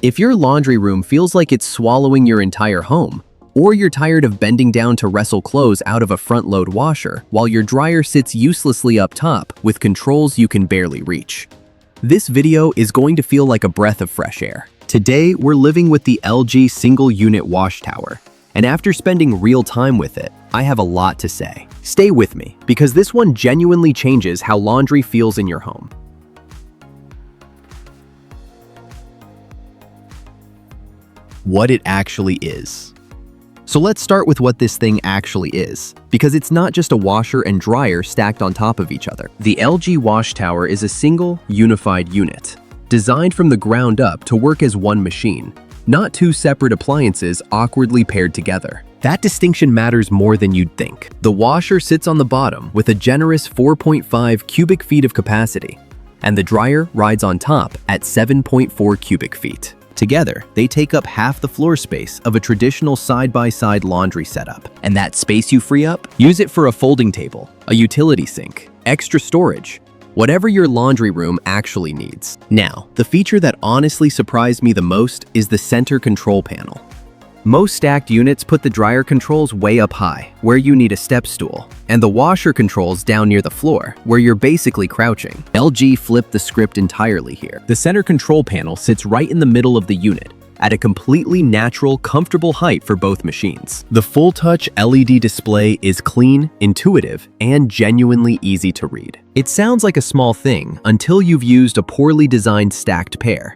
If your laundry room feels like it's swallowing your entire home, or you're tired of bending down to wrestle clothes out of a front-load washer while your dryer sits uselessly up top with controls you can barely reach, this video is going to feel like a breath of fresh air. Today, we're living with the LG Single Unit WashTower, and after spending real time with it, I have a lot to say. Stay with me, because this one genuinely changes how laundry feels in your home. What it actually is. So let's start with what this thing actually is, because it's not just a washer and dryer stacked on top of each other. The LG WashTower is a single, unified unit, designed from the ground up to work as one machine, not two separate appliances awkwardly paired together. That distinction matters more than you'd think. The washer sits on the bottom with a generous 4.5 cubic feet of capacity, and the dryer rides on top at 7.4 cubic feet. Together, they take up half the floor space of a traditional side-by-side laundry setup. And that space you free up, use it for a folding table, a utility sink, extra storage, whatever your laundry room actually needs. Now, the feature that honestly surprised me the most is the center control panel. Most stacked units put the dryer controls way up high, where you need a step stool, and the washer controls down near the floor, where you're basically crouching. LG flipped the script entirely here. The center control panel sits right in the middle of the unit, at a completely natural, comfortable height for both machines. The full-touch LED display is clean, intuitive, and genuinely easy to read. It sounds like a small thing until you've used a poorly designed stacked pair.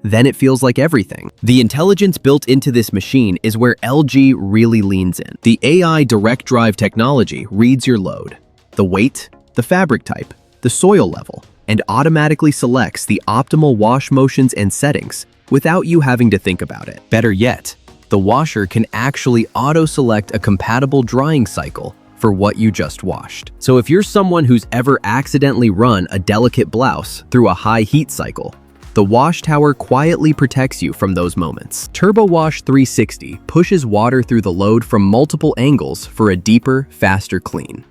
Then it feels like everything. The intelligence built into this machine is where LG really leans in. The AI direct drive technology reads your load, the weight, the fabric type, the soil level, and automatically selects the optimal wash motions and settings without you having to think about it. Better yet, the washer can actually auto-select a compatible drying cycle for what you just washed. So if you're someone who's ever accidentally run a delicate blouse through a high heat cycle, the WashTower quietly protects you from those moments. TurboWash 360 pushes water through the load from multiple angles for a deeper, faster clean.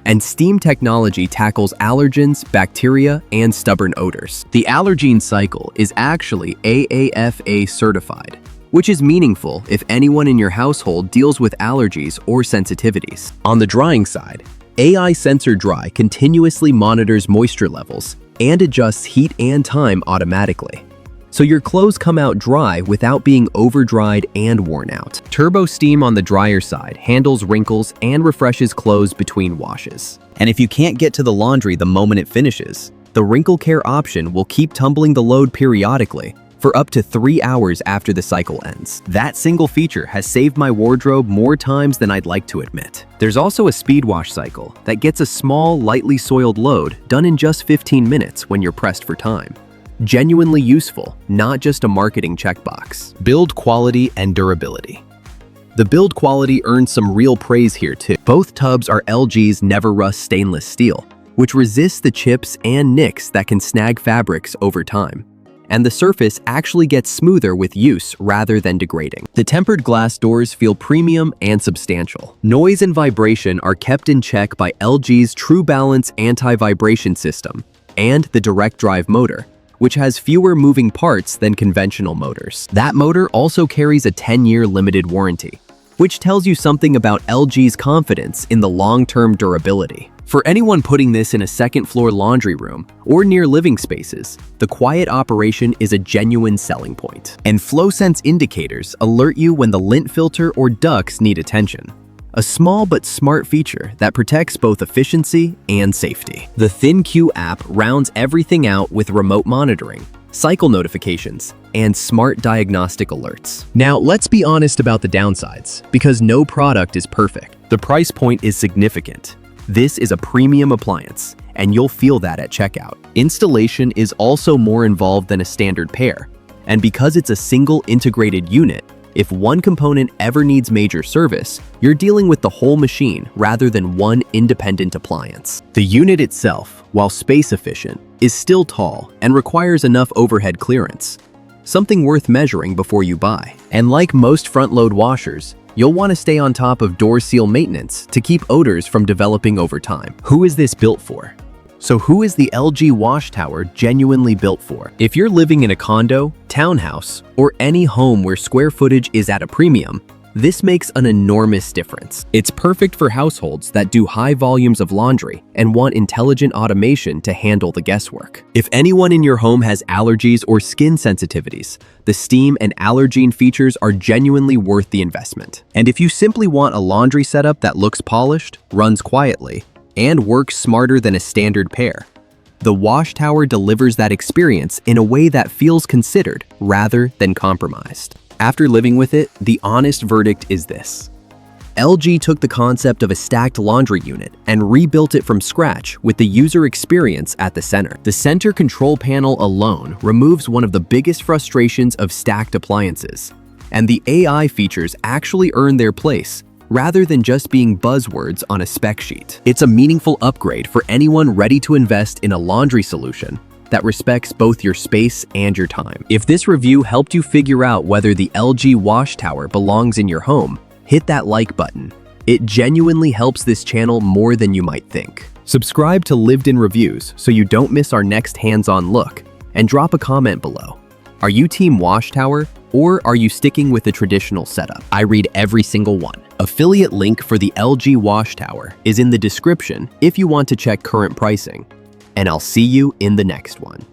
And Steam technology tackles allergens, bacteria, and stubborn odors. The Allergene cycle is actually AAFA-certified, which is meaningful if anyone in your household deals with allergies or sensitivities. On the drying side, AI Sensor Dry continuously monitors moisture levels and adjusts heat and time automatically, so your clothes come out dry without being over-dried and worn out. TurboSteam on the dryer side handles wrinkles and refreshes clothes between washes. And if you can't get to the laundry the moment it finishes, the Wrinkle Care option will keep tumbling the load periodically for up to 3 hours after the cycle ends. That single feature has saved my wardrobe more times than I'd like to admit. There's also a speed wash cycle that gets a small, lightly soiled load done in just 15 minutes when you're pressed for time. Genuinely useful, not just a marketing checkbox. Build quality and durability. The build quality earns some real praise here too. Both tubs are LG's NeveRust stainless steel, which resists the chips and nicks that can snag fabrics over time. And the surface actually gets smoother with use rather than degrading. The tempered glass doors feel premium and substantial. Noise and vibration are kept in check by LG's True Balance anti-vibration system and the direct drive motor, which has fewer moving parts than conventional motors. That motor also carries a 10-year limited warranty, which tells you something about LG's confidence in the long-term durability. For anyone putting this in a second-floor laundry room or near living spaces, the quiet operation is a genuine selling point. And FlowSense indicators alert you when the lint filter or ducts need attention. A small but smart feature that protects both efficiency and safety. The ThinQ app rounds everything out with remote monitoring, cycle notifications, and smart diagnostic alerts. Now, let's be honest about the downsides, because no product is perfect. The price point is significant. This is a premium appliance, and you'll feel that at checkout. Installation is also more involved than a standard pair, and because it's a single integrated unit, if one component ever needs major service, you're dealing with the whole machine rather than one independent appliance. The unit itself, while space efficient, is still tall and requires enough overhead clearance, something worth measuring before you buy. And like most front-load washers, you'll want to stay on top of door seal maintenance to keep odors from developing over time. Who is this built for? So who is the LG WashTower genuinely built for? If you're living in a condo, townhouse, or any home where square footage is at a premium, this makes an enormous difference. It's perfect for households that do high volumes of laundry and want intelligent automation to handle the guesswork. If anyone in your home has allergies or skin sensitivities, the Steam and Allergene features are genuinely worth the investment. And if you simply want a laundry setup that looks polished, runs quietly, and works smarter than a standard pair, the WashTower delivers that experience in a way that feels considered rather than compromised. After living with it, the honest verdict is this. LG took the concept of a stacked laundry unit and rebuilt it from scratch with the user experience at the center. The center control panel alone removes one of the biggest frustrations of stacked appliances, and the AI features actually earn their place rather than just being buzzwords on a spec sheet. It's a meaningful upgrade for anyone ready to invest in a laundry solution that respects both your space and your time. If this review helped you figure out whether the LG WashTower belongs in your home, hit that like button. It genuinely helps this channel more than you might think. Subscribe to LivedInReviews so you don't miss our next hands-on look, and drop a comment below. Are you team WashTower, or are you sticking with the traditional setup? I read every single one. Affiliate link for the LG WashTower is in the description if you want to check current pricing. And I'll see you in the next one.